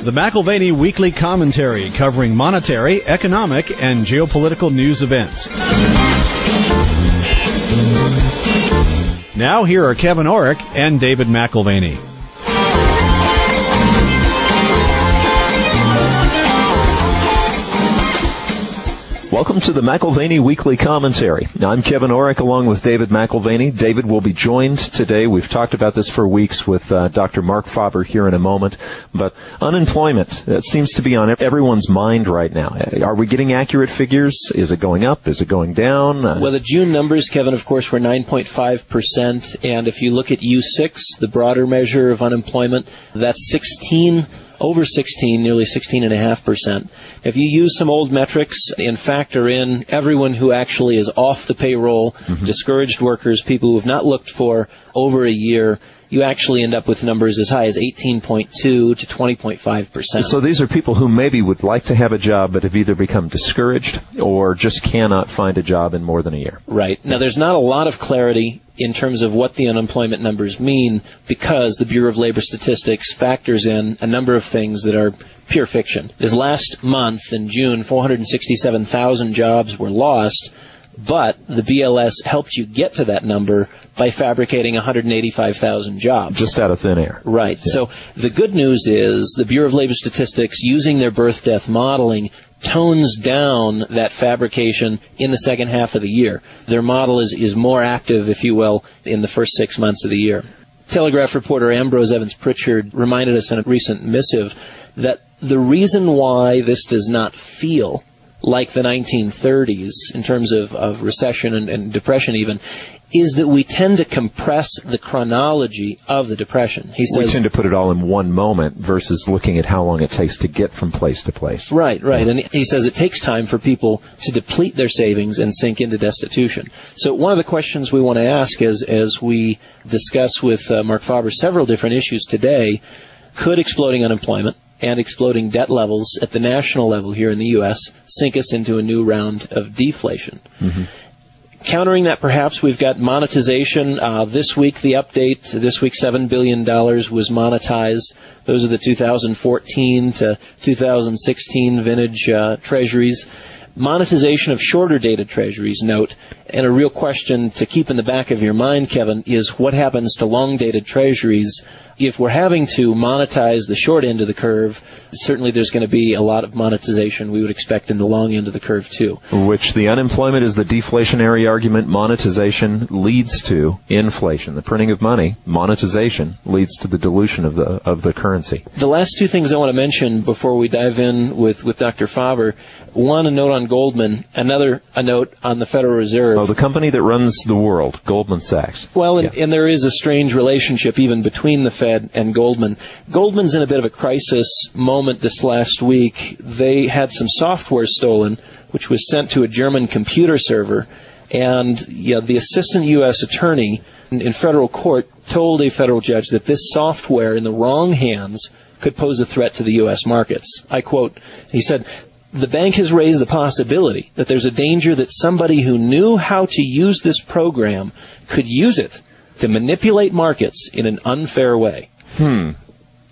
The McAlvany Weekly Commentary, covering monetary, economic, and geopolitical news events. Now here are Kevin Orrick and David McAlvany. Welcome to the McAlvany Weekly Commentary. I'm Kevin Orrick along with David McAlvany. David will be joined today. We've talked about this for weeks with Dr. Marc Faber here in a moment. But unemployment, that seems to be on everyone's mind right now. Are we getting accurate figures? Is it going up? Is it going down? Well, the June numbers, Kevin, of course, were 9.5%. And if you look at U6, the broader measure of unemployment, that's over 16, nearly 16.5%. If you use some old metrics and factor in everyone who actually is off the payroll, discouraged workers, people who have not looked for over a year, you actually end up with numbers as high as 18.2 to 20.5%. So these are people who maybe would like to have a job but have either become discouraged or just cannot find a job in more than a year. Right. Now, there's not a lot of clarity in terms of what the unemployment numbers mean because the Bureau of Labor Statistics factors in a number of things that are pure fiction. This last month in June, 467,000 jobs were lost, but the BLS helped you get to that number by fabricating 185,000 jobs. Just out of thin air. Right. Yeah. So the good news is the Bureau of Labor Statistics, using their birth-death modeling, tones down that fabrication in the second half of the year. Their model is more active, if you will, in the first 6 months of the year. Telegraph reporter Ambrose Evans-Pritchard reminded us in a recent missive that the reason why this does not feel like the 1930s in terms of recession and depression even, is that we tend to compress the chronology of the depression. He says, we tend to put it all in one moment versus looking at how long it takes to get from place to place. Right. And he says it takes time for people to deplete their savings and sink into destitution. So one of the questions we want to ask is, as we discuss with Marc Faber several different issues today, could exploding unemployment and exploding debt levels at the national level here in the U.S. sink us into a new round of deflation? Countering that, perhaps, we've got monetization. This week, the update, this week $7 billion was monetized. Those are the 2014 to 2016 vintage treasuries. Monetization of shorter-dated treasuries, note, and a real question to keep in the back of your mind, Kevin, is what happens to long-dated treasuries if we're having to monetize the short end of the curve? Certainly there's going to be a lot of monetization we would expect in the long end of the curve, too. Which the unemployment is the deflationary argument. Monetization leads to inflation. The printing of money, monetization, leads to the dilution of the currency. The last two things I want to mention before we dive in with Dr. Faber, one, a note on Goldman, another, a note on the Federal Reserve. Oh, the company that runs the world, Goldman Sachs. Well, and there is a strange relationship even between the Fed and Goldman. Goldman's in a bit of a crisis moment this last week. They had some software stolen, which was sent to a German computer server, and the assistant U.S. attorney in federal court told a federal judge that this software in the wrong hands could pose a threat to the U.S. markets. I quote, he said, "The bank has raised the possibility that there's a danger that somebody who knew how to use this program could use it to manipulate markets in an unfair way."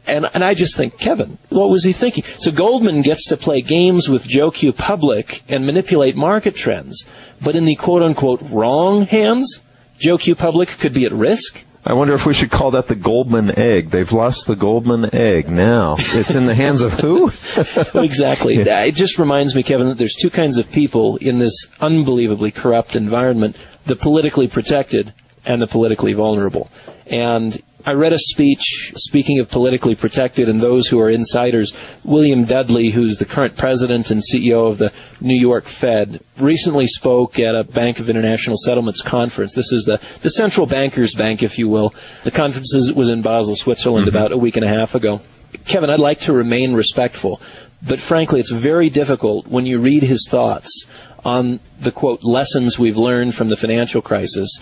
And I just think, Kevin, what was he thinking? So Goldman gets to play games with Joe Q. Public and manipulate market trends, but in the quote-unquote wrong hands, Joe Q. Public could be at risk? I wonder if we should call that the Goldman egg. They've lost the Goldman egg now. It's in the hands of who? Exactly. It just reminds me, Kevin, that there's two kinds of people in this unbelievably corrupt environment, the politically protected and the politically vulnerable. And I read a speech, speaking of politically protected and those who are insiders. William Dudley, who's the current president and CEO of the New York Fed, recently spoke at a Bank of International Settlements conference. This is the central bankers' bank, if you will. The conference was in Basel, Switzerland, about a week and a half ago. Kevin, I'd like to remain respectful, but frankly, it's very difficult when you read his thoughts on the, quote, lessons we've learned from the financial crisis.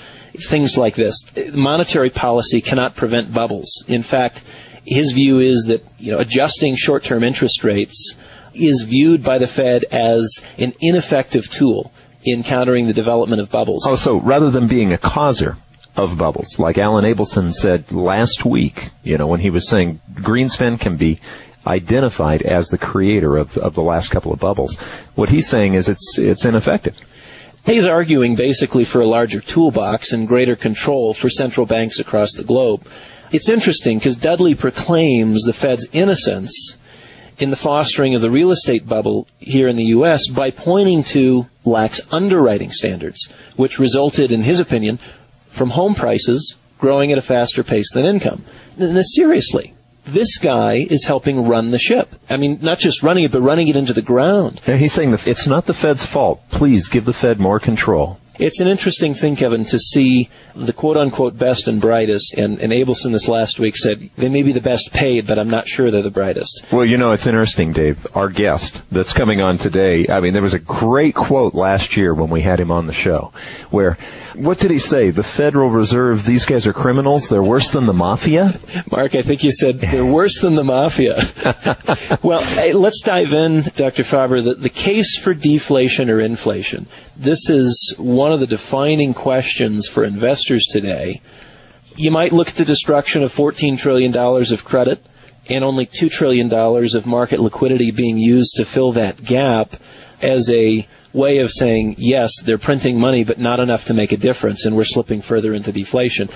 Things like this. Monetary policy cannot prevent bubbles. In fact, his view is that, adjusting short-term interest rates is viewed by the Fed as an ineffective tool in countering the development of bubbles. Oh, so rather than being a causer of bubbles, like Alan Abelson said last week, when he was saying Greenspan can be identified as the creator of the last couple of bubbles. What he's saying is it's ineffective. He's arguing basically for a larger toolbox and greater control for central banks across the globe. It's interesting because Dudley proclaims the Fed's innocence in the fostering of the real estate bubble here in the U.S. by pointing to lax underwriting standards, which resulted, in his opinion, from home prices growing at a faster pace than income. Now, seriously, this guy is helping run the ship. I mean, not just running it, but running it into the ground. Now, he's saying that it's not the Fed's fault. Please give the Fed more control. It's an interesting thing, Kevin, to see the quote-unquote best and brightest, and Abelson this last week said they may be the best paid, but I'm not sure they're the brightest. Well, it's interesting, Dave. Our guest that's coming on today, there was a great quote last year when we had him on the show where, what did he say? The Federal Reserve, these guys are criminals? They're worse than the mafia? Mark, I think you said they're worse than the mafia. Well, let's dive in, Dr. Faber. The case for deflation or inflation. This is one of the defining questions for investors today. You might look at the destruction of $14 trillion of credit and only $2 trillion of market liquidity being used to fill that gap as a way of saying, yes, they're printing money, but not enough to make a difference, and we're slipping further into deflation.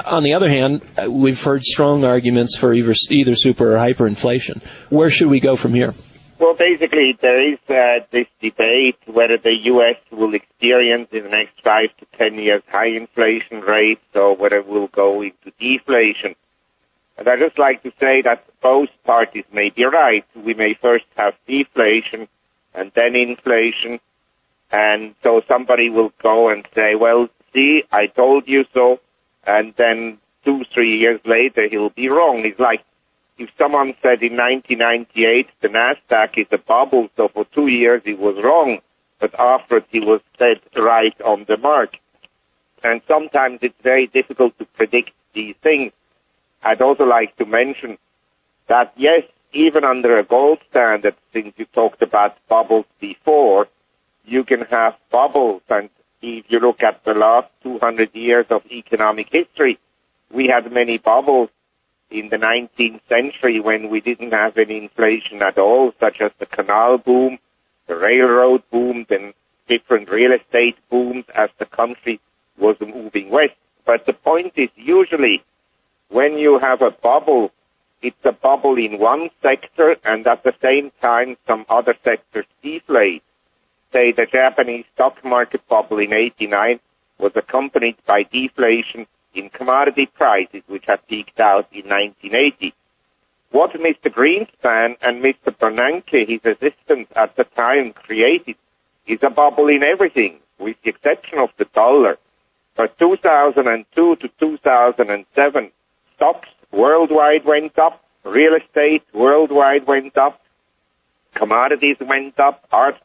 On the other hand, we've heard strong arguments for either super or hyperinflation. Where should we go from here? Well, basically, there is this debate whether the U.S. will experience in the next 5 to 10 years high inflation rates or whether it will go into deflation. And I'd just like to say that both parties may be right. We may first have deflation and then inflation. And so somebody will go and say, well, see, I told you so. And then 2-3 years later, he'll be wrong. It's like if someone said in 1998 the NASDAQ is a bubble, so for 2 years he was wrong, but afterwards he was said right on the mark. And sometimes it's very difficult to predict these things. I'd also like to mention that, yes, even under a gold standard, since you talked about bubbles before, you can have bubbles. And if you look at the last 200 years of economic history, we had many bubbles. In the 19th century, when we didn't have any inflation at all, such as the canal boom, the railroad boom, then different real estate booms as the country was moving west. But the point is, usually, when you have a bubble, it's a bubble in one sector, and at the same time, some other sectors deflate. Say, the Japanese stock market bubble in '89 was accompanied by deflation in commodity prices, which had peaked out in 1980. What Mr. Greenspan and Mr. Bernanke, his assistants at the time, created is a bubble in everything, with the exception of the dollar. From 2002 to 2007, stocks worldwide went up, real estate worldwide went up, commodities went up, art